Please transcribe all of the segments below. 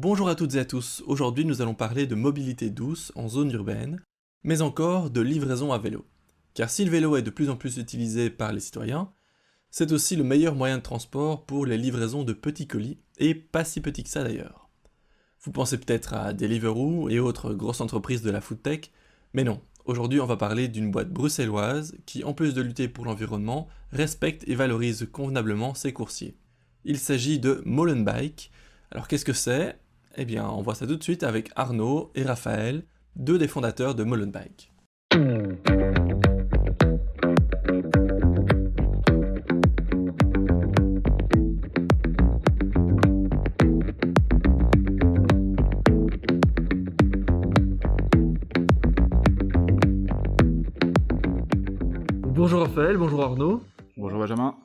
Bonjour à toutes et à tous, aujourd'hui nous allons parler de mobilité douce en zone urbaine, mais encore de livraison à vélo. Car si le vélo est de plus en plus utilisé par les citoyens, c'est aussi le meilleur moyen de transport pour les livraisons de petits colis, et pas si petits que ça d'ailleurs. Vous pensez peut-être à Deliveroo et autres grosses entreprises de la foodtech, mais non, aujourd'hui on va parler d'une boîte bruxelloise qui, en plus de lutter pour l'environnement, respecte et valorise convenablement ses coursiers. Il s'agit de Molenbike. Alors qu'est-ce que c'est ? Eh bien, on voit ça tout de suite avec Arnaud et Raphaël, deux des fondateurs de Molenbike. Bonjour Raphaël, bonjour Arnaud. Bonjour Benjamin.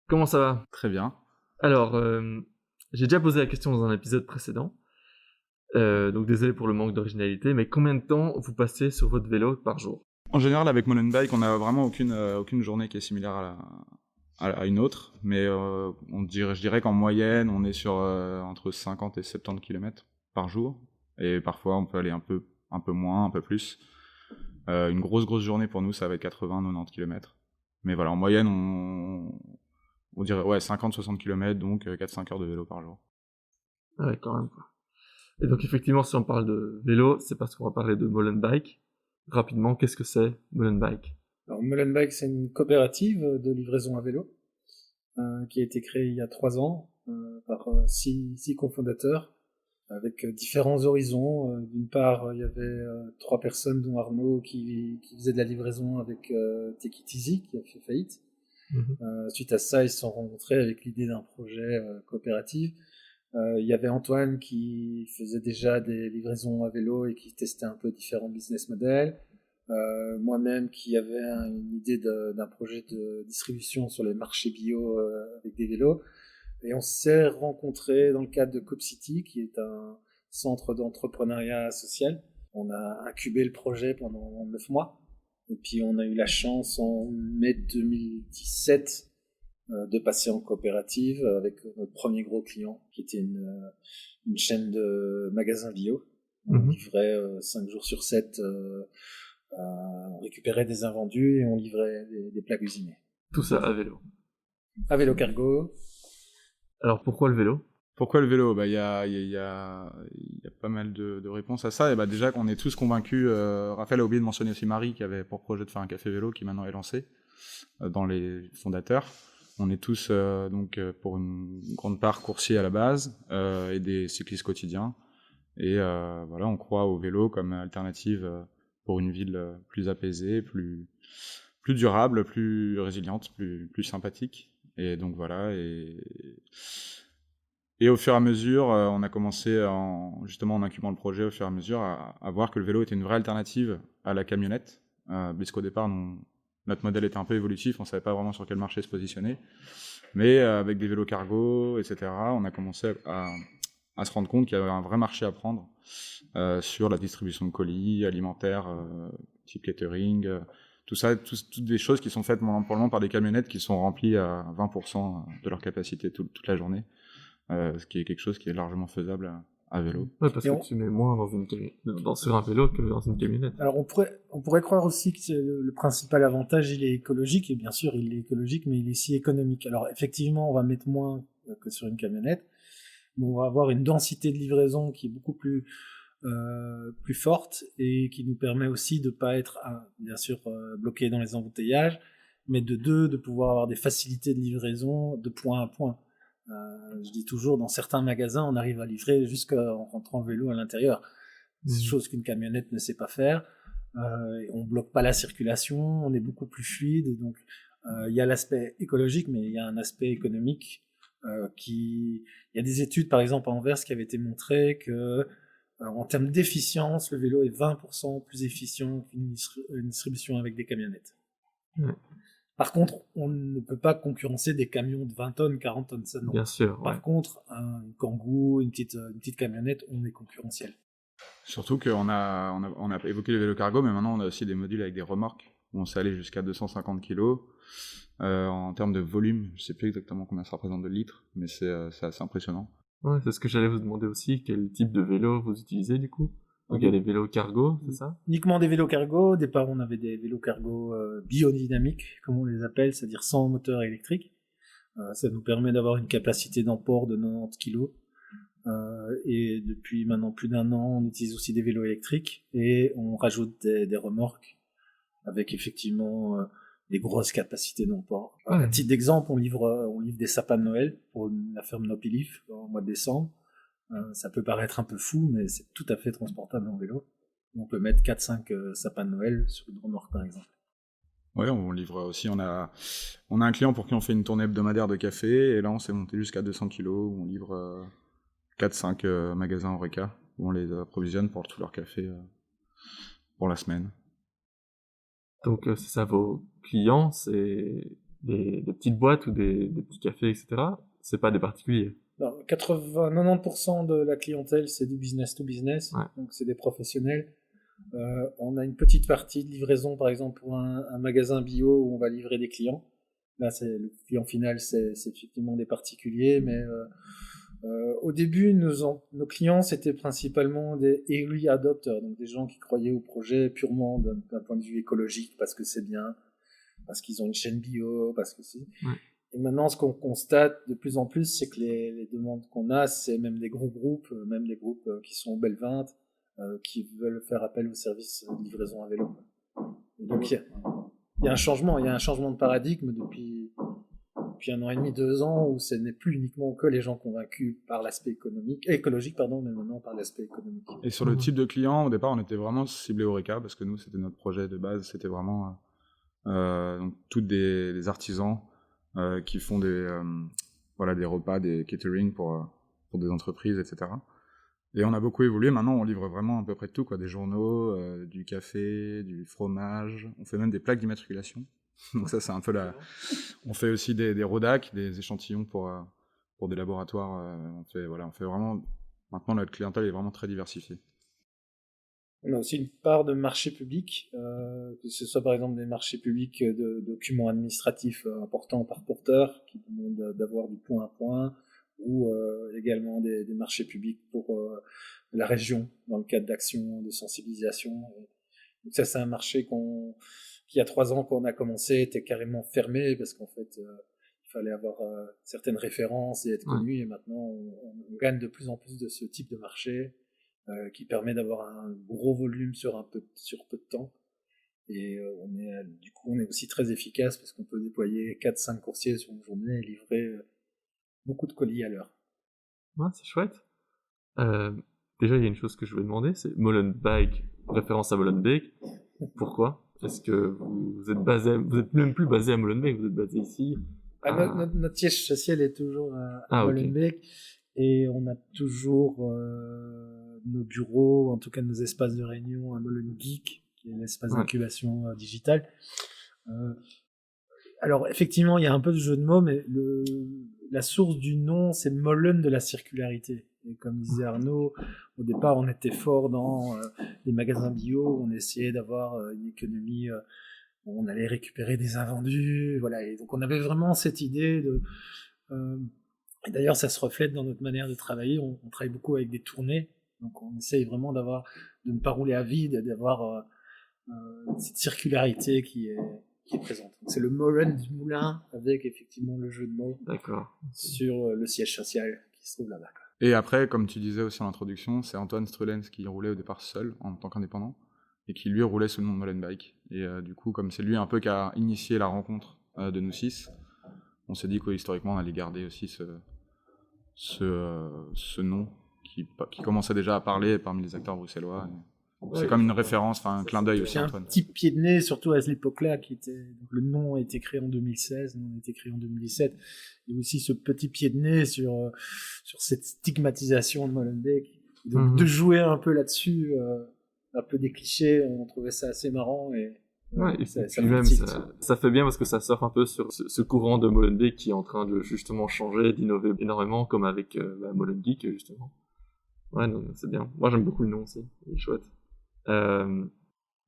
Comment ça va ? Très bien. Alors, j'ai déjà posé la question dans un épisode précédent, donc désolé pour le manque d'originalité, mais combien de temps vous passez sur votre vélo par jour ? En général, avec Molenbike, on n'a vraiment aucune journée qui est similaire à une autre, mais je dirais qu'en moyenne, on est sur entre 50 et 70 km par jour, et parfois on peut aller un peu moins, un peu plus. Une grosse journée pour nous, ça va être 80-90 km. Mais voilà, en moyenne, on dirait 50-60 km, donc 4-5 heures de vélo par jour. Ouais, quand même. Et donc effectivement, si on parle de vélo, c'est parce qu'on va parler de Molenbike. Rapidement, qu'est-ce que c'est Molenbike ? Alors Molenbike, c'est une coopérative de livraison à vélo qui a été créée il y a 3 ans par 6 cofondateurs avec différents horizons. D'une part, il y avait 3 personnes, dont Arnaud, qui faisait de la livraison avec Take It Easy, qui a fait faillite. Suite à ça, ils se sont rencontrés avec l'idée d'un projet coopératif. Il y avait Antoine qui faisait déjà des livraisons à vélo et qui testait un peu différents business models. Moi-même qui avait une idée d'un projet de distribution sur les marchés bio avec des vélos. Et on s'est rencontrés dans le cadre de CoopCity, qui est un centre d'entrepreneuriat social. On a incubé le projet pendant 9 mois. Et puis on a eu la chance en mai 2017 de passer en coopérative avec notre premier gros client, qui était une chaîne de magasins bio. On livrait 5 jours sur 7, on récupérait des invendus et on livrait des plats cuisinés. Tout ça à vélo. À vélo cargo. Alors pourquoi le vélo ? Pourquoi le vélo ? Il y a pas mal de réponses à ça. Et déjà qu'on est tous convaincus, Raphaël a oublié de mentionner aussi Marie, qui avait pour projet de faire un café vélo, qui maintenant est lancé dans les fondateurs. On est tous pour une grande part coursiers à la base et des cyclistes quotidiens. Et on croit au vélo comme alternative pour une ville plus apaisée, plus durable, plus résiliente, plus sympathique. Et donc voilà. Et au fur et à mesure, on a commencé en incubant le projet, au fur et à mesure, à voir que le vélo était une vraie alternative à la camionnette. Puisqu'au départ, notre modèle était un peu évolutif, on ne savait pas vraiment sur quel marché se positionner. Mais avec des vélos cargo, etc., on a commencé à se rendre compte qu'il y avait un vrai marché à prendre sur la distribution de colis, alimentaires, type catering, tout ça, toutes des choses qui sont faites probablement par des camionnettes qui sont remplies à 20% de leur capacité toute la journée. Ce qui est quelque chose qui est largement faisable à vélo. Ouais, parce que tu mets moins sur un vélo que dans une camionnette. Alors on pourrait croire aussi que le principal avantage, il est écologique, et bien sûr il est écologique, mais il est aussi économique. Alors effectivement, on va mettre moins que sur une camionnette, mais on va avoir une densité de livraison qui est beaucoup plus forte, et qui nous permet aussi de pas être, bien sûr, bloqué dans les embouteillages, mais de pouvoir avoir des facilités de livraison de point à point. Je dis toujours, dans certains magasins, on arrive à livrer jusqu'en rentrant le vélo à l'intérieur. C'est chose qu'une camionnette ne sait pas faire. On bloque pas la circulation, on est beaucoup plus fluide. Donc, il y a l'aspect écologique, mais il y a un aspect économique il y a des études, par exemple à Anvers, qui avaient été montrées que en termes d'efficience, le vélo est 20% plus efficient qu'une distribution avec des camionnettes. Par contre, on ne peut pas concurrencer des camions de 20 tonnes, 40 tonnes, ça non. Bien sûr. Par contre, une Kangoo, une petite camionnette, on est concurrentiel. Surtout qu'on a évoqué le vélo cargo, mais maintenant on a aussi des modules avec des remorques où on sait aller jusqu'à 250 kg. En termes de volume, je ne sais plus exactement combien ça représente de litres, mais c'est assez impressionnant. Ouais, c'est ce que j'allais vous demander aussi, quel type de vélo vous utilisez du coup? Donc il y a les vélos cargo, c'est ça? Uniquement des vélos cargo. Au départ, on avait des vélos cargo biodynamiques, comme on les appelle, c'est-à-dire sans moteur électrique. Ça nous permet d'avoir une capacité d'emport de 90 kg. Et depuis maintenant plus d'1 an, on utilise aussi des vélos électriques et on rajoute des remorques avec effectivement des grosses capacités d'emport. Ouais. À titre d'exemple, on livre des sapins de Noël pour la ferme Nopilif au mois de décembre. Ça peut paraître un peu fou, mais c'est tout à fait transportable en vélo. On peut mettre 4-5 sapins de Noël sur une remorque, par exemple. Ouais, on livre aussi. On a un client pour qui on fait une tournée hebdomadaire de café, et là, on s'est monté jusqu'à 200 kilos, où on livre 4-5 magasins Horeca, où on les approvisionne pour tout leur café pour la semaine. Donc c'est ça, vos clients, c'est des petites boîtes ou des petits cafés, etc. C'est pas des particuliers. Non, 90% de la clientèle, c'est du business to business, Ouais. donc c'est des professionnels. On a une petite partie de livraison, par exemple, pour un magasin bio où on va livrer des clients. Là, le client final, c'est effectivement des particuliers, mais au début, nos clients, c'était principalement des early adopters, donc des gens qui croyaient au projet purement d'un point de vue écologique, parce que c'est bien, parce qu'ils ont une chaîne bio, parce que c'est... Ouais. Et maintenant, ce qu'on constate de plus en plus, c'est que les demandes qu'on a, c'est même des gros groupes, même des groupes qui sont au Belvinte, qui veulent faire appel au service de livraison à vélo. Et donc, il y a un changement de paradigme depuis 1 an et demi, 2 ans, où ce n'est plus uniquement que les gens convaincus par l'aspect écologique, mais maintenant par l'aspect économique. Et sur le type de client, au départ, on était vraiment ciblé Horeca, parce que nous, c'était notre projet de base, c'était vraiment donc, tous des artisans qui font des repas, des catering pour des entreprises, etc. Et on a beaucoup évolué. Maintenant, on livre vraiment à peu près de tout, quoi. Des journaux, du café, du fromage. On fait même des plaques d'immatriculation. Donc ça, c'est un peu On fait aussi des rodacs, des échantillons pour des laboratoires. On fait vraiment... Maintenant, notre clientèle est vraiment très diversifiée. On a aussi une part de marché public, que ce soit par exemple des marchés publics de documents administratifs importants par porteur, qui demandent d'avoir du point à point, ou également des marchés publics pour la région, dans le cadre d'actions de sensibilisation. Donc ça, c'est un marché qui, il y a 3 ans, quand on a commencé, était carrément fermé, parce qu'en fait, il fallait avoir certaines références et être connu, et maintenant, on gagne de plus en plus de ce type de marché, qui permet d'avoir un gros volume sur peu de temps. Et du coup, on est aussi très efficace, parce qu'on peut déployer 4-5 coursiers sur une journée et livrer beaucoup de colis à l'heure. Ouais, c'est chouette. Déjà, il y a une chose que je voulais demander, c'est Molenbeek, référence à Molenbeek. Pourquoi? Est-ce que vous êtes même plus basé à Molenbeek, vous êtes basé ici? Notre siège social est toujours à Molenbeek, okay. Et on a toujours nos bureaux, en tout cas nos espaces de réunion à Molengeek, qui est l'espace d'incubation digitale. Alors effectivement, il y a un peu de jeu de mots, mais la source du nom, c'est Molen de la circularité. Et comme disait Arnaud, au départ, on était fort dans les magasins bio, on essayait d'avoir une économie où on allait récupérer des invendus, voilà. Et donc on avait vraiment cette idée de... et d'ailleurs, ça se reflète dans notre manière de travailler. On travaille beaucoup avec des tournées, donc on essaye vraiment de ne pas rouler à vide, d'avoir cette circularité qui est présente. Donc, c'est le Molen du moulin, avec effectivement le jeu de mots sur le siège social qui se trouve là-bas. Et après, comme tu disais aussi en introduction, c'est Antoine Strulens qui roulait au départ seul en tant qu'indépendant, et qui lui roulait sous le nom de Molenbeek. Et du coup, comme c'est lui un peu qui a initié la rencontre de nous 6, on s'est dit qu'historiquement on allait garder aussi ce nom qui commençait déjà à parler parmi les acteurs bruxellois. C'est comme une référence, un clin d'œil aussi, Antoine. Un petit pied de nez, surtout à cette époque-là, donc le nom a été créé en 2016, nous on a été créé en 2017. Il y a aussi ce petit pied de nez sur cette stigmatisation de Molenbeek. Donc de jouer un peu là-dessus, un peu des clichés, on trouvait ça assez marrant. Et ça fait bien parce que ça sort un peu sur ce courant de Molenbeek qui est en train de justement changer, d'innover énormément, comme avec Molengeek justement. Ouais, non, c'est bien. Moi j'aime beaucoup le nom aussi, il est chouette.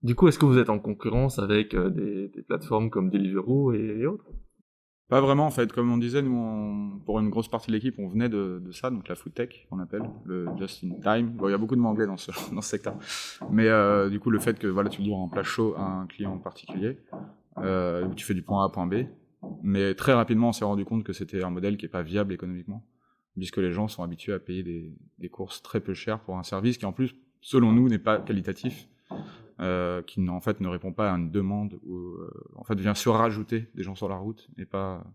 Du coup, est-ce que vous êtes en concurrence avec des plateformes comme Deliveroo et autres? Pas vraiment, en fait. Comme on disait, nous, pour une grosse partie de l'équipe, on venait de ça, donc la food tech, qu'on appelle, le just in time. Bon, il y a beaucoup de mots anglais dans ce secteur. Mais du coup, le fait que voilà, tu livres en plat chaud à un client particulier, où tu fais du point A à point B. Mais très rapidement, on s'est rendu compte que c'était un modèle qui n'est pas viable économiquement, puisque les gens sont habitués à payer des courses très peu chères pour un service qui, en plus, selon nous, n'est pas qualitatif. Qui en fait ne répond pas à une demande ou en fait vient surrajouter des gens sur la route et pas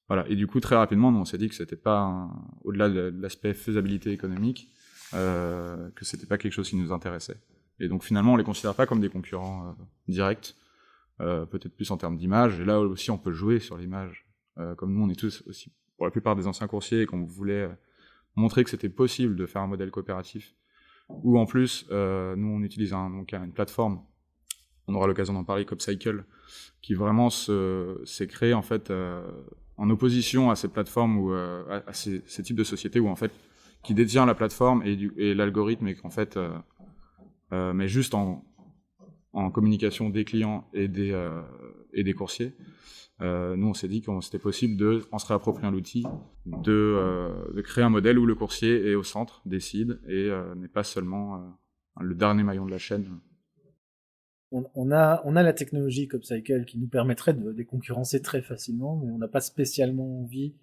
voilà. Et du coup très rapidement nous, on s'est dit que c'était pas au-delà de l'aspect faisabilité économique, que c'était pas quelque chose qui nous intéressait. Et donc finalement on les considère pas comme des concurrents directs, peut-être plus en termes d'image. Et là aussi on peut jouer sur l'image, comme nous on est tous aussi pour la plupart des anciens coursiers et qu'on voulait montrer que c'était possible de faire un modèle coopératif. Ou en plus, nous on utilise une plateforme, on aura l'occasion d'en parler, CopCycle, qui vraiment s'est créée en fait en opposition à ces plateformes ou à ces types de sociétés où en fait qui détient la plateforme et l'algorithme et qu'en fait mais juste en communication des clients et des coursiers. Nous, on s'est dit que c'était possible en se réappropriant l'outil, de créer un modèle où le coursier est au centre, décide, et n'est pas seulement le dernier maillon de la chaîne. On a la technologie CopCycle qui nous permettrait de les concurrencer très facilement, mais on n'a pas spécialement envie.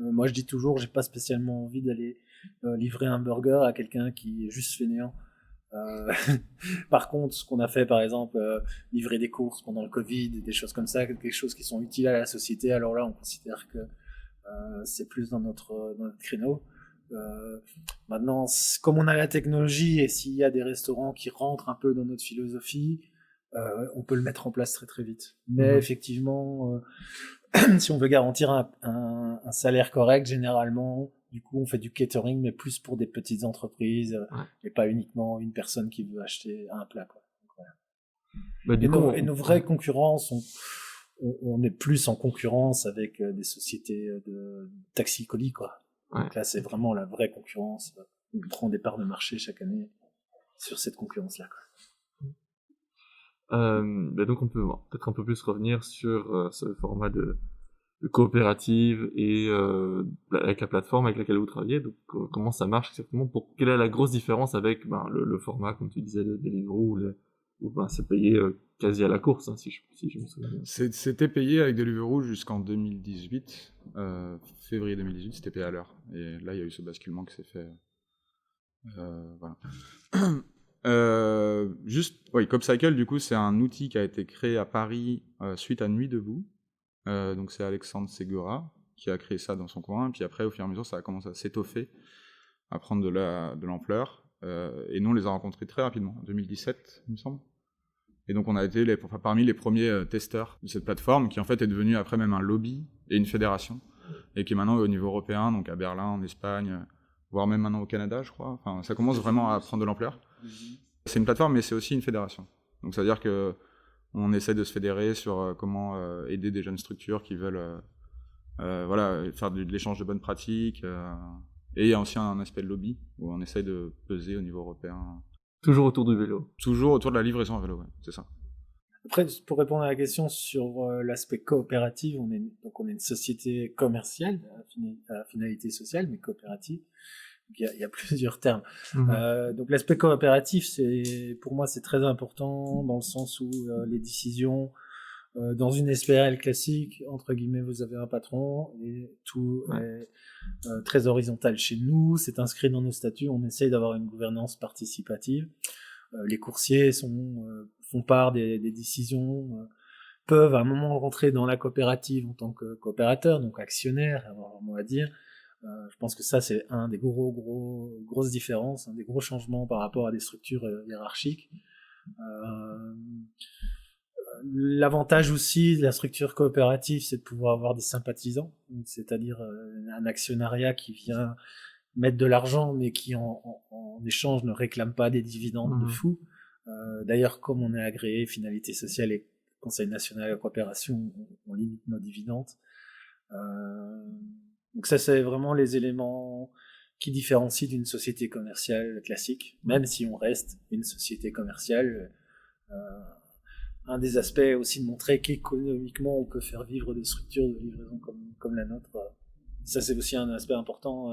Moi, je dis toujours, j'ai pas spécialement envie d'aller livrer un burger à quelqu'un qui est juste fainéant. Par contre, ce qu'on a fait, par exemple, livrer des courses pendant le Covid, des choses comme ça, quelque chose qui sont utiles à la société, alors là, on considère que c'est plus dans notre créneau. Maintenant, comme on a la technologie et s'il y a des restaurants qui rentrent un peu dans notre philosophie, on peut le mettre en place très très vite. Mais effectivement, si on veut garantir un salaire correct, généralement, du coup, on fait du catering, mais plus pour des petites entreprises, et pas uniquement une personne qui veut acheter un plat, quoi. Donc, voilà. Bah, nos vraies concurrences, on est plus en concurrence avec des sociétés de taxi-colis, quoi. Ouais. Donc là, c'est vraiment la vraie concurrence. On prend des parts de marché chaque année sur cette concurrence-là, quoi. Donc on peut peut-être un peu plus revenir sur ce format de coopérative et avec la plateforme avec laquelle vous travaillez. Donc comment ça marche exactement, quelle est la grosse différence avec le format, comme tu disais, de Deliveroo où c'est payé quasi à la course, hein, si je me souviens bien. C'était payé avec Deliveroo jusqu'en 2018, février 2018, c'était payé à l'heure. Et là, il y a eu ce basculement qui s'est fait. Voilà. CopCycle, du coup, c'est un outil qui a été créé à Paris suite à Nuit debout. Donc c'est Alexandre Segura qui a créé ça dans son coin. Et puis après, au fur et à mesure, ça a commencé à s'étoffer, à prendre de l'ampleur. Et nous, on les a rencontrés très rapidement, en 2017, il me semble. Et donc on a été parmi les premiers testeurs de cette plateforme, qui en fait est devenue après même un lobby et une fédération, et qui est maintenant au niveau européen, donc à Berlin, en Espagne, voire même maintenant au Canada, je crois. Enfin, ça commence vraiment à prendre de l'ampleur. C'est une plateforme, mais c'est aussi une fédération. Donc ça veut dire que on essaie de se fédérer sur comment aider des jeunes structures qui veulent faire de l'échange de bonnes pratiques. Et il y a aussi un aspect de lobby, où on essaie de peser au niveau européen. Toujours autour du vélo. Toujours autour de la livraison à vélo, ouais, c'est ça. Après, pour répondre à la question sur l'aspect coopératif, on est une société commerciale à finalité sociale, mais coopérative. Il y a plusieurs termes. Donc l'aspect coopératif, pour moi, c'est très important dans le sens où les décisions dans une SPRL classique, entre guillemets, vous avez un patron et tout est très horizontal. Chez nous, c'est inscrit dans nos statuts. On essaye d'avoir une gouvernance participative. Les coursiers font part des décisions, peuvent à un moment rentrer dans la coopérative en tant que coopérateur, donc actionnaire, avoir un mot à dire. Je pense que ça, c'est un des grosses différences, un des gros changements par rapport à des structures hiérarchiques. L'avantage aussi de la structure coopérative, c'est de pouvoir avoir des sympathisants, c'est-à-dire un actionnariat qui vient mettre de l'argent, mais qui en échange ne réclame pas des dividendes de fou. D'ailleurs, comme on est agréé Finalité Sociale et Conseil National de la Coopération, on limite nos dividendes. Donc ça, c'est vraiment les éléments qui différencient d'une société commerciale classique, même si on reste une société commerciale. un des aspects aussi de montrer qu'économiquement on peut faire vivre des structures de livraison comme la nôtre. Ça, c'est aussi un aspect important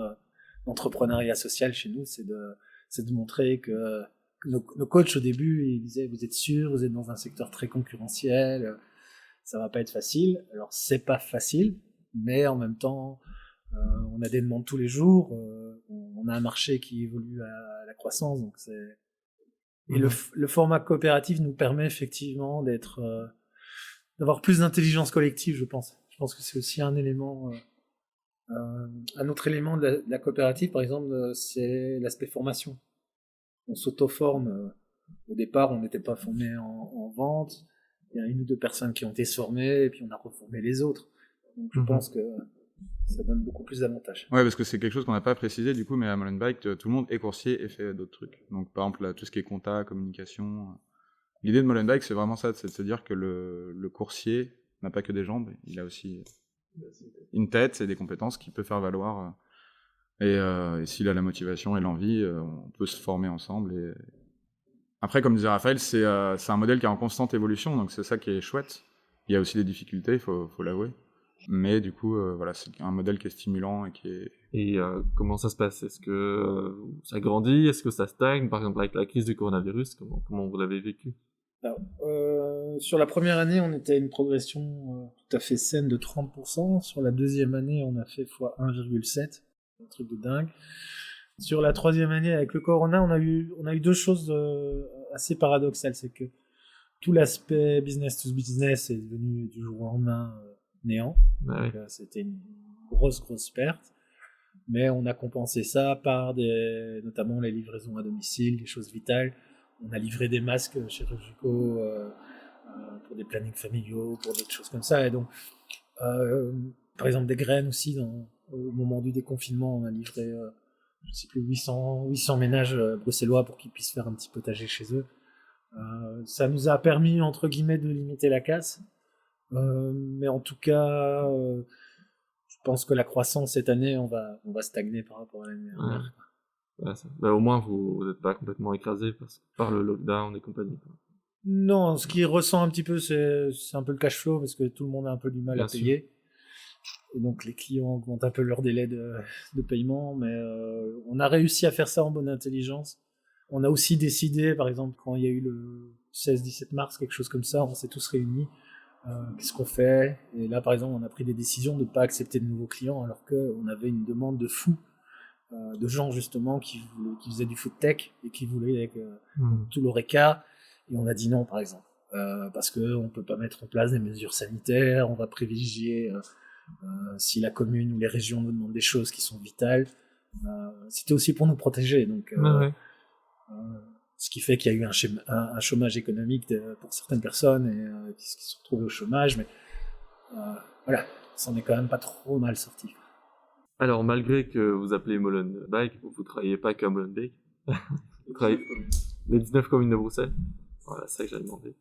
d'entrepreneuriat social chez nous, c'est de montrer que nos coachs au début, ils disaient vous êtes sûr, vous êtes dans un secteur très concurrentiel, ça va pas être facile. Alors c'est pas facile, mais en même temps, on a des demandes tous les jours, on a un marché qui évolue à la croissance, donc c'est... Et le format coopératif nous permet effectivement d'avoir plus d'intelligence collective, je pense. Je pense que c'est aussi un élément, un autre élément de la coopérative, par exemple, c'est l'aspect formation. On s'auto-forme. Au départ, on n'était pas formé en vente. Il y a 1 ou 2 personnes qui ont été formées, et puis on a reformé les autres. Donc je pense que ça donne beaucoup plus d'avantages. Ouais, parce que c'est quelque chose qu'on n'a pas précisé du coup, mais à Molenbeek, tout le monde est coursier et fait d'autres trucs. Donc par exemple, là, tout ce qui est compta, communication. L'idée de Molenbeek, c'est vraiment ça, c'est de se dire que le coursier n'a pas que des jambes, il a aussi une tête et des compétences qu'il peut faire valoir. Et s'il a la motivation et l'envie, on peut se former ensemble. Et... Après, comme disait Raphaël, c'est un modèle qui est en constante évolution, donc c'est ça qui est chouette. Il y a aussi des difficultés, il faut l'avouer. Mais du coup, voilà, c'est un modèle qui est stimulant et qui est... Et comment ça se passe? Est-ce que ça grandit? Est-ce que ça stagne? Par exemple, avec la crise du coronavirus, comment vous l'avez vécu? Alors, sur la première année, on était à une progression tout à fait saine de 30%. Sur la deuxième année, on a fait x 1,7. Un truc de dingue. Sur la troisième année, avec le corona, on a eu 2 choses assez paradoxales. C'est que tout l'aspect business to business est devenu du jour au lendemain néant. Ah oui. Donc, c'était une grosse perte. Mais on a compensé ça par notamment les livraisons à domicile, des choses vitales. On a livré des masques chirurgicaux pour des plannings familiaux, pour d'autres choses comme ça. Et donc, par exemple, des graines aussi. Au moment du déconfinement, on a livré, je sais plus, 800 ménages bruxellois pour qu'ils puissent faire un petit potager chez eux. Ça nous a permis, entre guillemets, de limiter la casse. Mais en tout cas, je pense que la croissance cette année, on va stagner par rapport à l'année dernière. Ouais, au moins, vous n'êtes pas complètement écrasé par le lockdown et compagnie. Quoi. Non, ce qui ressent un petit peu, c'est un peu le cash flow, parce que tout le monde a un peu du mal à payer. Et donc les clients augmentent un peu leur délai de paiement, mais on a réussi à faire ça en bonne intelligence. On a aussi décidé, par exemple, quand il y a eu le 16-17 mars, quelque chose comme ça, on s'est tous réunis. Qu'est-ce qu'on fait? Et là, par exemple, on a pris des décisions de ne pas accepter de nouveaux clients, alors qu'on avait une demande de fou, de gens justement qui faisaient du food tech et qui voulaient tout l'Oreca. Et on a dit non, par exemple, parce qu'on ne peut pas mettre en place des mesures sanitaires, on va privilégier... si la commune ou les régions nous demandent des choses qui sont vitales, c'était aussi pour nous protéger. Donc, ce qui fait qu'il y a eu un chômage économique pour certaines personnes et qui se sont retrouvés au chômage, mais voilà, ça en est quand même pas trop mal sorti. Alors, malgré que vous appelez Molenbeek, vous ne travaillez pas qu'à Molenbeek. Vous travaillez les 19 communes de Bruxelles. Voilà, c'est ça que j'avais demandé.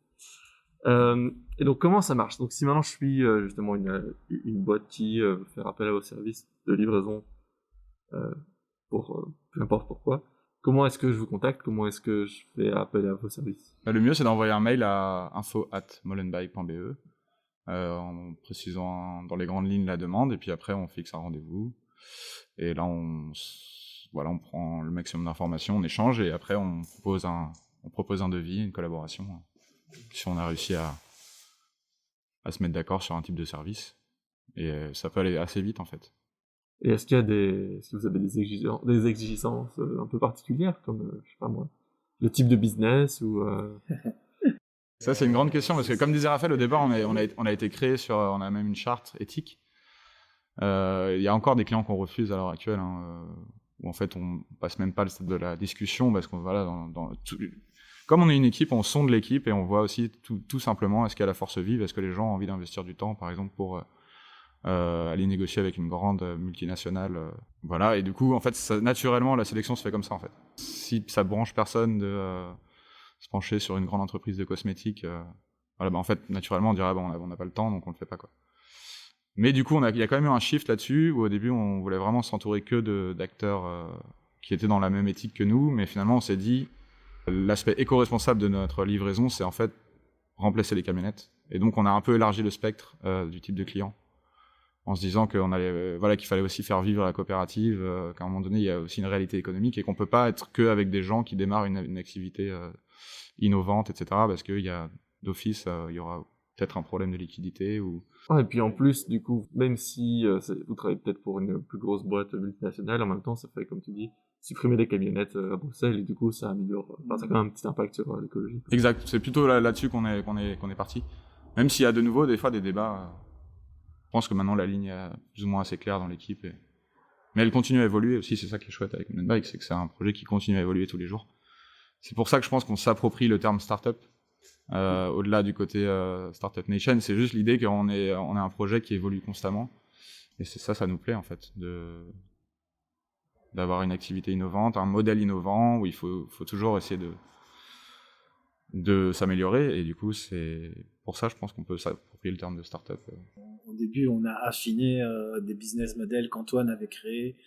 Et donc comment ça marche? Donc si maintenant je suis justement une boîte qui veut faire appel à vos services de livraison pour peu importe pourquoi, comment est-ce que je vous contacte? Comment est-ce que je fais appel à vos services? Le mieux c'est d'envoyer un mail à info@molenbeek.be en précisant dans les grandes lignes la demande, et puis après on fixe un rendez-vous et là on prend le maximum d'informations, on échange et après on propose un devis, une collaboration. Si on a réussi à se mettre d'accord sur un type de service. Et ça peut aller assez vite, en fait. Et est-ce que vous avez des exigences un peu particulières, comme, je sais pas moi, le type de business ou... Ça, c'est une grande question, parce que comme disait Raphaël, au départ, on a été créé on a même une charte éthique. Il y a encore des clients qu'on refuse à l'heure actuelle, où en fait, on passe même pas le stade de la discussion, parce qu'on comme on est une équipe, on sonde l'équipe et on voit aussi tout simplement est-ce qu'il y a la force vive, est-ce que les gens ont envie d'investir du temps, par exemple, pour aller négocier avec une grande multinationale. Voilà, et du coup, en fait, naturellement, la sélection se fait comme ça, en fait. Si ça branche personne de se pencher sur une grande entreprise de cosmétiques, en fait, naturellement, on dirait on n'a pas le temps, donc on le fait pas, quoi. Mais du coup, il y a quand même eu un shift là-dessus, où au début, on voulait vraiment s'entourer que d'acteurs qui étaient dans la même éthique que nous, mais finalement, on s'est dit... L'aspect éco-responsable de notre livraison, c'est en fait remplacer les camionnettes. Et donc, on a un peu élargi le spectre du type de client, en se disant qu'on allait, qu'il fallait aussi faire vivre la coopérative, qu'à un moment donné, il y a aussi une réalité économique et qu'on peut pas être que avec des gens qui démarrent une activité innovante, etc. Parce qu'il y a d'office, il y aura peut-être un problème de liquidité ou... Ouais, et puis en plus, du coup, même si vous travaillez peut-être pour une plus grosse boîte multinationale, en même temps, ça fait, comme tu dis, supprimer des camionnettes à Bruxelles, et du coup, ça améliore, ça a quand même un petit impact sur l'écologie. Exact, c'est plutôt là-dessus qu'on est parti. Même s'il y a de nouveau, des fois, des débats. Je pense que maintenant, la ligne est plus ou moins assez claire dans l'équipe. Mais elle continue à évoluer aussi, c'est ça qui est chouette avec Molenbeek, c'est que c'est un projet qui continue à évoluer tous les jours. C'est pour ça que je pense qu'on s'approprie le terme startup. Au-delà du côté Startup Nation, c'est juste l'idée qu'on a un projet qui évolue constamment. Et c'est ça nous plaît en fait, d'avoir une activité innovante, un modèle innovant où il faut toujours essayer de s'améliorer. Et du coup, c'est pour ça, je pense qu'on peut s'approprier le terme de startup. Au début, on a affiné des business models qu'Antoine avait créés,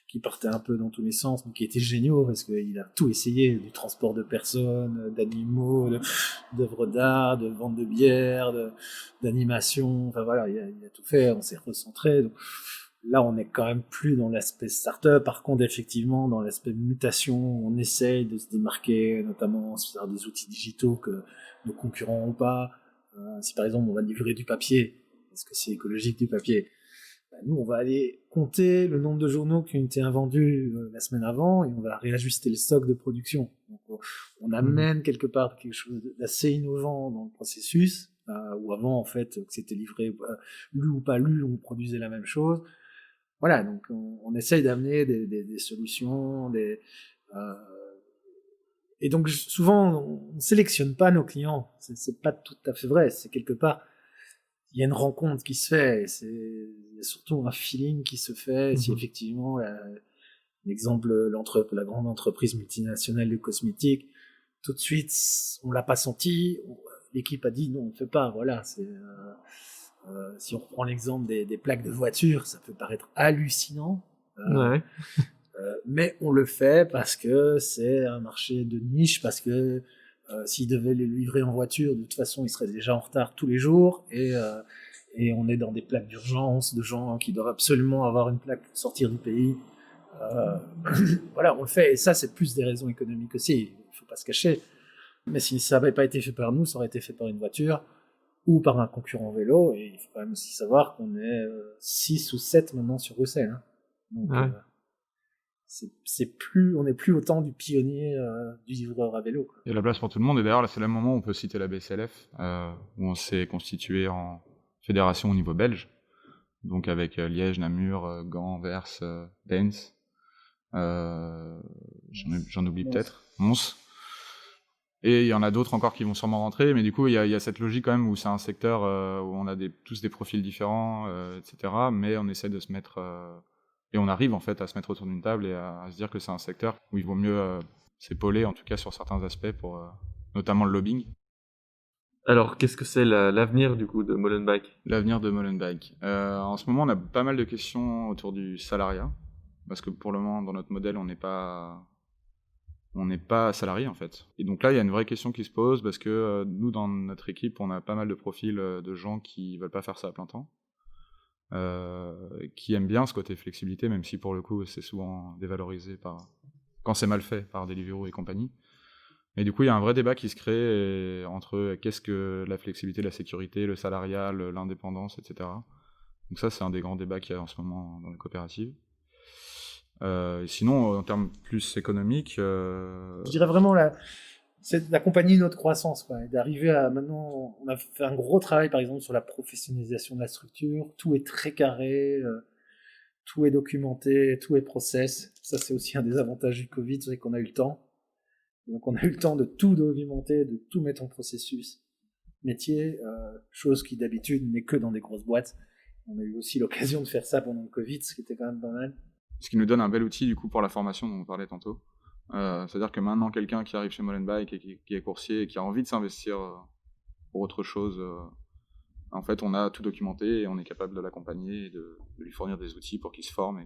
qui partaient un peu dans tous les sens, mais qui étaient géniaux parce qu'il a tout essayé, du transport de personnes, d'animaux, d'œuvres d'art, de vente de bière, d'animation, enfin voilà, il a tout fait, on s'est recentré. Donc, là, on est quand même plus dans l'aspect startup. Par contre, effectivement, dans l'aspect mutation, on essaye de se démarquer, notamment sur des outils digitaux que nos concurrents n'ont pas. Si par exemple, on va livrer du papier, est-ce que c'est écologique du papier ? Nous, on va aller compter le nombre de journaux qui ont été invendus la semaine avant et on va réajuster le stock de production. Donc, on amène quelque part quelque chose d'assez innovant dans le processus, où avant, en fait, que c'était livré, lu ou pas lu, on produisait la même chose. Voilà, donc on essaye d'amener des solutions, et donc souvent, on sélectionne pas nos clients. C'est pas tout à fait vrai, c'est quelque part... Il y a une rencontre qui se fait, il y a surtout un feeling qui se fait. Si effectivement, l'exemple, la grande entreprise multinationale de cosmétiques, tout de suite, on l'a pas senti, l'équipe a dit non, on ne fait pas. Voilà, si on reprend l'exemple des plaques de voiture, ça peut paraître hallucinant, mais on le fait parce que c'est un marché de niche, parce que s'ils devaient les livrer en voiture, de toute façon, ils seraient déjà en retard tous les jours. Et on est dans des plaques d'urgence de gens qui doivent absolument avoir une plaque pour sortir du pays. Voilà, on le fait. Et ça, c'est plus des raisons économiques aussi. Il ne faut pas se cacher. Mais si ça n'avait pas été fait par nous, ça aurait été fait par une voiture ou par un concurrent vélo. Et il faut quand même aussi savoir qu'on est 6 ou 7 maintenant sur Bruxelles. Hein. Donc, on n'est plus autant du pionnier du livreur à vélo. Quoi. Il y a la place pour tout le monde, et d'ailleurs là c'est le moment où on peut citer la BCLF, où on s'est constitué en fédération au niveau belge, donc avec Liège, Namur, Gand, Anvers, Dens, j'en oublie peut-être, Mons, et il y en a d'autres encore qui vont sûrement rentrer, mais du coup il y a cette logique quand même où c'est un secteur où on a tous des profils différents, etc., mais on essaie de se mettre... Et on arrive en fait à se mettre autour d'une table et à se dire que c'est un secteur où il vaut mieux s'épauler, en tout cas sur certains aspects, pour notamment le lobbying. Alors, qu'est-ce que c'est l'avenir du coup de Molenbeek ? L'avenir de Molenbeek. En ce moment, on a pas mal de questions autour du salariat, parce que pour le moment, dans notre modèle, on n'est pas salarié en fait. Et donc là, il y a une vraie question qui se pose, parce que nous, dans notre équipe, on a pas mal de profils de gens qui veulent pas faire ça à plein temps. Qui aiment bien ce côté flexibilité, même si pour le coup c'est souvent dévalorisé quand c'est mal fait par Deliveroo et compagnie. Mais du coup il y a un vrai débat qui se crée entre qu'est-ce que la flexibilité, la sécurité, le salariat, l'indépendance, etc. Donc ça c'est un des grands débats qu'il y a en ce moment dans les coopératives. Et sinon en termes plus économiques... Je dirais vraiment c'est d'accompagner notre croissance, quoi, et d'arriver à maintenant, on a fait un gros travail par exemple sur la professionnalisation de la structure, tout est très carré, tout est documenté, tout est process. Ça c'est aussi un des avantages du Covid, c'est qu'on a eu le temps. Donc on a eu le temps de tout documenter, de tout mettre en processus métier, chose qui d'habitude n'est que dans des grosses boîtes. On a eu aussi l'occasion de faire ça pendant le Covid, ce qui était quand même pas mal. Ce qui nous donne un bel outil du coup pour la formation dont on parlait tantôt. C'est-à-dire que maintenant, quelqu'un qui arrive chez Molenbeek et qui est coursier et qui a envie de s'investir pour autre chose, en fait, on a tout documenté et on est capable de l'accompagner et de lui fournir des outils pour qu'il se forme et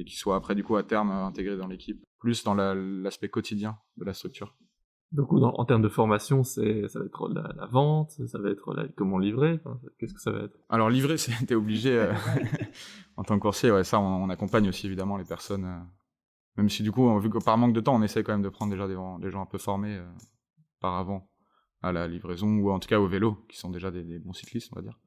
qu'il soit après, du coup, à terme, intégré dans l'équipe, plus dans l'aspect quotidien de la structure. Donc, en termes de formation, ça va être la vente, ça va être comment livrer, enfin, qu'est-ce que ça va être? Alors livrer, t'es obligé, en tant que coursier, ouais, ça on accompagne aussi évidemment les personnes, même si du coup, vu que par manque de temps, on essaie quand même de prendre déjà des gens un peu formés par avant à la livraison, ou en tout cas au vélo, qui sont déjà des bons cyclistes, on va dire.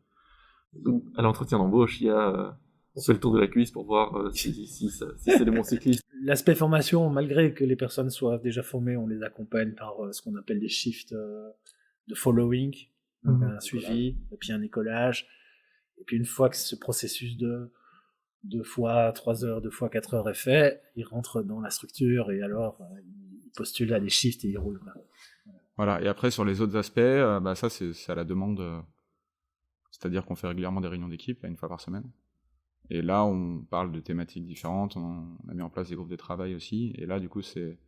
Donc, à l'entretien d'embauche, on fait le tour de la cuisse pour voir si c'est des bons cyclistes. L'aspect formation, malgré que les personnes soient déjà formées, on les accompagne par ce qu'on appelle des shifts de following, donc un suivi, et puis un écolage. Et puis une fois que ce processus de 2 fois 3 heures, 2 fois 4 heures est fait, ils rentrent dans la structure et alors ils postulent à des shifts et ils roulent. Voilà, et après sur les autres aspects, ça c'est à la demande, c'est-à-dire qu'on fait régulièrement des réunions d'équipe, là, 1 fois par semaine. Et là, on parle de thématiques différentes, on a mis en place des groupes de travail aussi, et là, du coup, c'est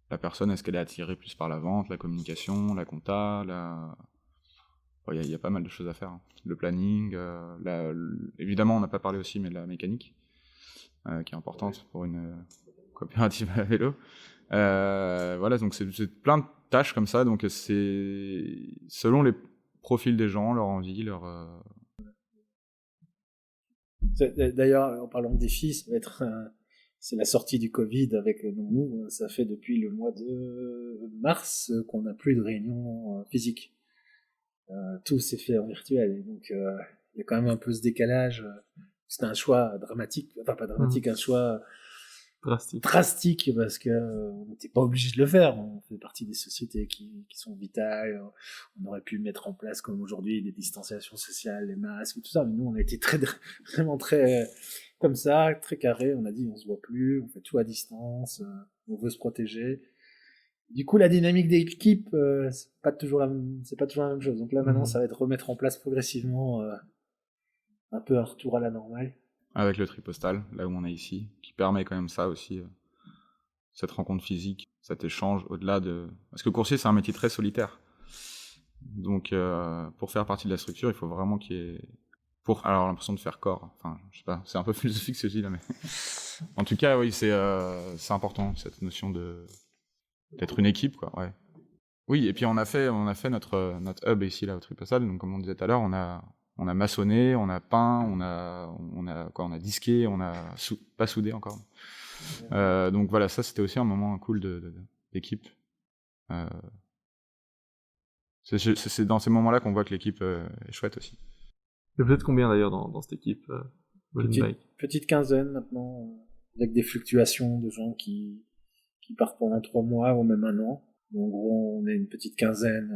la personne, est-ce qu'elle est attirée plus par la vente, la communication, la compta, il y a pas mal de choses à faire. Hein. Le planning, évidemment, on n'a pas parlé aussi, mais de la mécanique, qui est importante pour une coopérative à vélo. Voilà, donc c'est plein de tâches comme ça, donc c'est selon les profils des gens, leur envie, D'ailleurs, en parlant de défis, ça va être c'est la sortie du Covid avec nous. Ça fait depuis le mois de mars qu'on n'a plus de réunions physiques. Tout s'est fait en virtuel. Et donc, il y a quand même un peu ce décalage. C'était un choix dramatique, enfin pas dramatique, un choix drastique parce que on n'était pas obligé de le faire. On fait partie des sociétés qui sont vitales. On aurait pu mettre en place comme aujourd'hui des distanciations sociales, les masques, tout ça. Mais nous, on a été vraiment très comme ça, très carré. On a dit on se voit plus, on fait tout à distance, on veut se protéger. Du coup, la dynamique d'équipe, c'est pas toujours la même chose. Donc là, maintenant, ça va être remettre en place progressivement un peu un retour à la normale. Avec le tri postal, là où on est ici, qui permet quand même ça aussi, cette rencontre physique, cet échange au-delà de... Parce que coursier, c'est un métier très solitaire. Donc, pour faire partie de la structure, il faut vraiment qu'il y ait... Pour avoir l'impression de faire corps. Enfin, je sais pas, c'est un peu philosophique ce que je dis là, mais... En tout cas, oui, c'est important, cette notion d'être une équipe, quoi, ouais. Oui, et puis on a fait notre hub ici, là, au tri postal, donc comme on disait tout à l'heure, on a maçonné, on a peint, on a disqué, on a pas soudé encore. Donc voilà, ça c'était aussi un moment cool d'équipe. C'est dans ces moments-là qu'on voit que l'équipe est chouette aussi. Et vous êtes combien d'ailleurs dans cette équipe petite quinzaine maintenant, avec des fluctuations de gens qui partent pendant 3 mois ou même 1 an. En gros, on est une petite quinzaine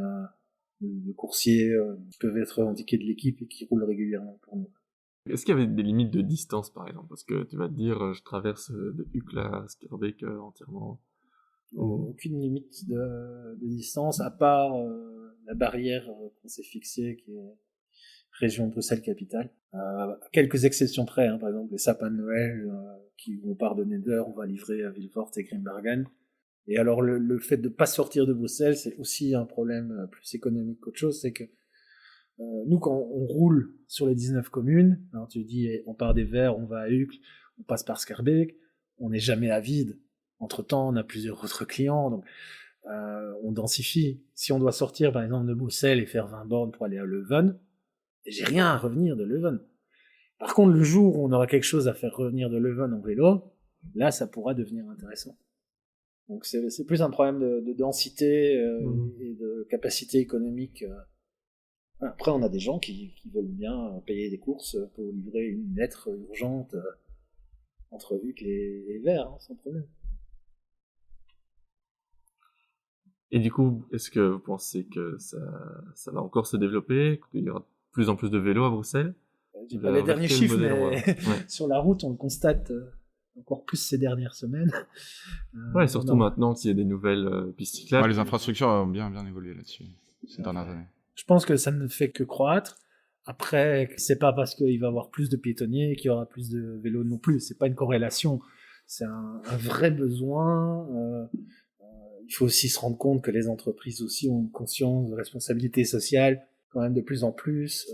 de coursiers qui peuvent être indiqués de l'équipe et qui roulent régulièrement pour nous. Est-ce qu'il y avait des limites de distance, par exemple? Parce que tu vas te dire, je traverse de Uccle à Schaerbeek entièrement. Aucune limite de distance, à part la barrière qu'on s'est fixée, qui est région Bruxelles-Capitale. Quelques exceptions près, hein, par exemple les sapins de Noël qui vont pardonner d'heure, on va livrer à Vilvoorde et Grimbergen. Et alors le fait de pas sortir de Bruxelles, c'est aussi un problème plus économique qu'autre chose, c'est que nous quand on roule sur les 19 communes, alors tu dis on part des Verts, on va à Uccle, on passe par Schaerbeek, on n'est jamais à vide. Entre-temps, on a plusieurs autres clients, donc on densifie. Si on doit sortir par exemple de Bruxelles et faire 20 bornes pour aller à Leuven, j'ai rien à revenir de Leuven. Par contre, le jour où on aura quelque chose à faire revenir de Leuven en vélo, là, ça pourra devenir intéressant. Donc c'est plus un problème de densité et de capacité économique. Après, on a des gens qui veulent bien payer des courses pour livrer une lettre urgente entre Uccle et Vers, hein, sans problème. Et du coup, est-ce que vous pensez que ça va encore se développer, qu'il y aura de plus en plus de vélos à Bruxelles? J'ai pas les derniers chiffres, mais sur la route, on le constate encore plus ces dernières semaines. Ouais, surtout maintenant qu'il y a des nouvelles pistes cyclables. Ouais, les infrastructures ont bien évolué là-dessus ces dernières années. Je pense que ça ne fait que croître. Après, c'est pas parce qu'il va y avoir plus de piétonniers qu'il y aura plus de vélos non plus. C'est pas une corrélation. C'est un vrai besoin. Il faut aussi se rendre compte que les entreprises aussi ont une conscience de responsabilité sociale quand même de plus en plus.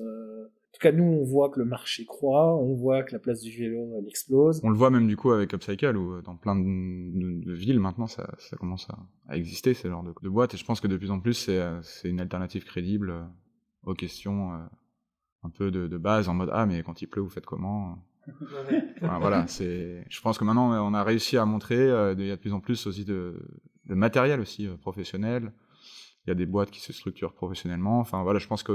cas, nous, on voit que le marché croît, on voit que la place du vélo, elle explose. On le voit même du coup avec Upcycle, où dans plein de villes maintenant, ça commence à exister, ce genre de boîte. Et je pense que de plus en plus, c'est une alternative crédible aux questions un peu de base, en mode « Ah, mais quand il pleut, vous faites comment ?» Enfin, voilà, je pense que maintenant, on a réussi à montrer, il y a de plus en plus aussi de matériel aussi professionnel. Il y a des boîtes qui se structurent professionnellement. Enfin voilà, je pense que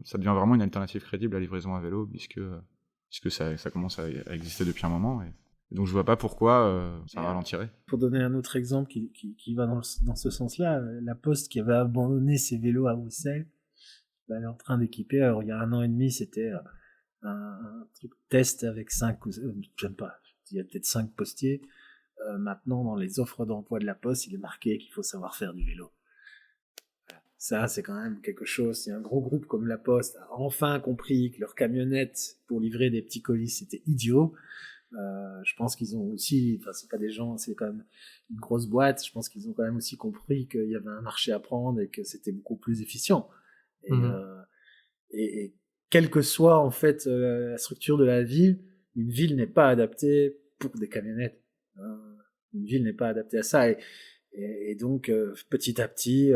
ça devient vraiment une alternative crédible à la livraison à vélo, puisque ça commence à exister depuis un moment. Et donc je vois pas pourquoi ça ralentirait. Pour donner un autre exemple qui va dans ce sens-là, la Poste qui avait abandonné ses vélos à Bruxelles, elle est en train d'équiper. Alors il y a 1 an et demi, c'était un truc test avec 5, j'aime pas, il y a peut-être 5 postiers. Maintenant, dans les offres d'emploi de la Poste, il est marqué qu'il faut savoir faire du vélo. Ça, c'est quand même quelque chose. Si un gros groupe comme la Poste a enfin compris que leur camionnette pour livrer des petits colis, c'était idiot, je pense qu'ils ont aussi, enfin, c'est pas des gens, c'est quand même une grosse boîte, je pense qu'ils ont quand même aussi compris qu'il y avait un marché à prendre et que c'était beaucoup plus efficient. Et quelle que soit, en fait, la structure de la ville, une ville n'est pas adaptée pour des camionnettes. Une ville n'est pas adaptée à ça. Et donc, petit à petit,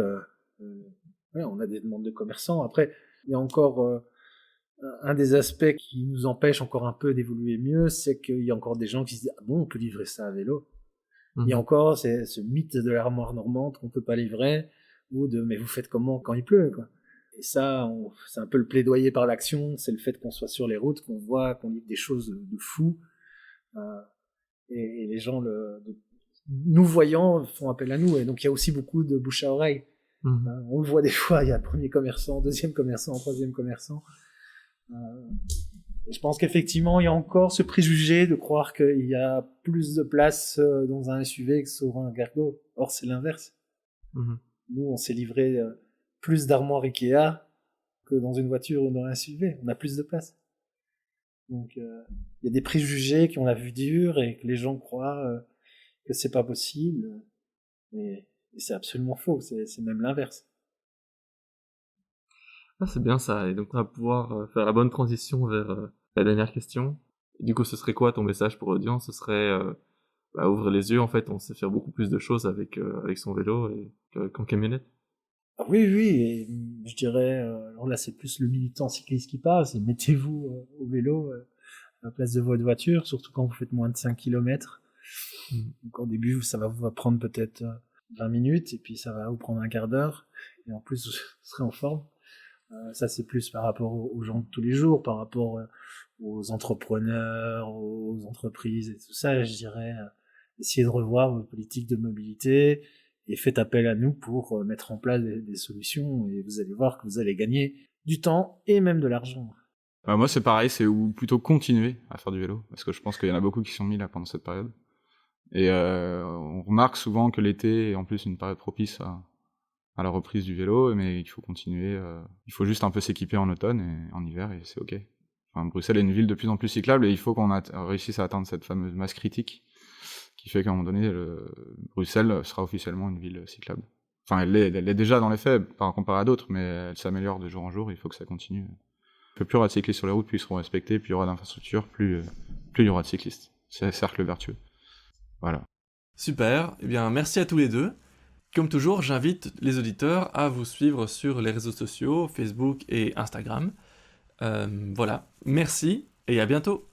ouais, on a des demandes de commerçants. Après, il y a encore un des aspects qui nous empêche encore un peu d'évoluer mieux, c'est qu'il y a encore des gens qui se disent « Ah bon, on peut livrer ça à vélo ?» Il y a encore ce mythe de l'armoire normande qu'on peut pas livrer, ou de « Mais vous faites comment quand il pleut ?» quoi. Et ça, c'est un peu le plaidoyer par l'action, c'est le fait qu'on soit sur les routes, qu'on voit, qu'on livre des choses de fou. Et les gens, nous voyant, font appel à nous. Et donc il y a aussi beaucoup de bouche à oreille. On le voit des fois, il y a premier commerçant, deuxième commerçant, troisième commerçant. Et je pense qu'effectivement, il y a encore ce préjugé de croire qu'il y a plus de place dans un SUV que sur un Cargo. Or, c'est l'inverse. Nous, on s'est livré plus d'armoires Ikea que dans une voiture ou dans un SUV. On a plus de place. Donc, il y a des préjugés qui ont la vue dure et que les gens croient que c'est pas possible. Et c'est absolument faux. C'est même l'inverse. Ah, c'est bien ça. Et donc, on va pouvoir faire la bonne transition vers la dernière question. Et du coup, ce serait quoi ton message pour l'audience? Ce serait ouvrir les yeux. En fait, on sait faire beaucoup plus de choses avec son vélo qu'en camionnette. Ah oui, et je dirais, alors là c'est plus le militant cycliste qui parle, c'est mettez-vous au vélo à la place de votre voiture, surtout quand vous faites moins de 5 km. Donc au début, ça va vous prendre peut-être 20 minutes, et puis ça va vous prendre un quart d'heure, et en plus vous serez en forme. Ça c'est plus par rapport aux gens de tous les jours, par rapport aux entrepreneurs, aux entreprises et tout ça, je dirais, essayez de revoir vos politiques de mobilité, et faites appel à nous pour mettre en place des solutions, et vous allez voir que vous allez gagner du temps et même de l'argent. Moi c'est pareil, c'est plutôt continuer à faire du vélo, parce que je pense qu'il y en a beaucoup qui sont mis là pendant cette période. Et on remarque souvent que l'été est en plus une période propice à la reprise du vélo, mais il faut continuer, il faut juste un peu s'équiper en automne et en hiver, et c'est ok. Enfin, Bruxelles est une ville de plus en plus cyclable, et il faut qu'on réussisse à atteindre cette fameuse masse critique, qui fait qu'à un moment donné, Bruxelles sera officiellement une ville cyclable. Enfin, elle est déjà dans les faits, par comparé à d'autres, mais elle s'améliore de jour en jour, il faut que ça continue. Plus il y aura de cyclistes sur les routes, plus ils seront respectés, plus il y aura d'infrastructures, plus il y aura de cyclistes. C'est un cercle vertueux. Voilà. Super, eh bien merci à tous les deux. Comme toujours, j'invite les auditeurs à vous suivre sur les réseaux sociaux, Facebook et Instagram. Voilà, merci et à bientôt.